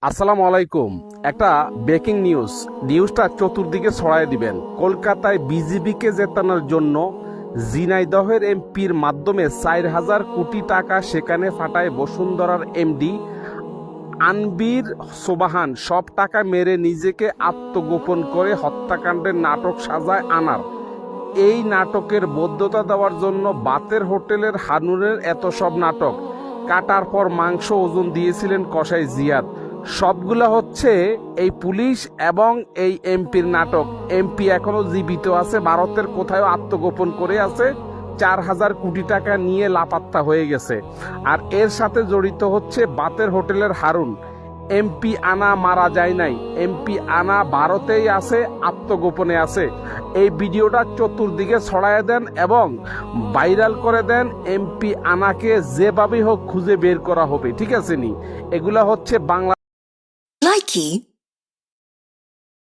আসসালামু আলাইকুম। একটা ব্রেকিং নিউজটা চতুর্দিকে ছড়াই দিবেন। কলকাতায় বিজেপিকে জেতানোর জন্য ঝিনাইদহের এমপির মাধ্যমে 4,000 কোটি টাকা সেখানে ফাটায় বসুন্ধরার এমডি আনবির সোবাহান। সব টাকা মেরে নিজেকে আত্মগোপন করে হত্যাকাণ্ডের নাটক সাজায় আনার। এই নাটকের বৈধতা দেওয়ার জন্য বাতের হোটেলের হানুনের এত সব নাটক কাটার পর মাংস ওজন দিয়েছিলেন কসাই জিয়াদ। সবগুলো হচ্ছে এই পুলিশ এবং এই এমপির নাটক। এমপি এখনো জীবিত আছে, ভারতের কোথাও আত্মগোপন করে আছে, 4,000 কোটি টাকা নিয়ে লাপাত্তা হয়ে গেছে। আর এর সাথে জড়িত হচ্ছে বাতের হোটেলের হারুন। এমপি আনা মারা যায় নাই, এমপি আনা ভারতেই আছে, আত্মগোপনে আছে। এই ভিডিওটা চতুর্দিকে ছড়ায় দেন এবং ভাইরাল করে দেন। এমপি আনাকে যেভাবেই হোক খুঁজে বের করা হবে, ঠিক আছে নি? এগুলা হচ্ছে বাংলা Likey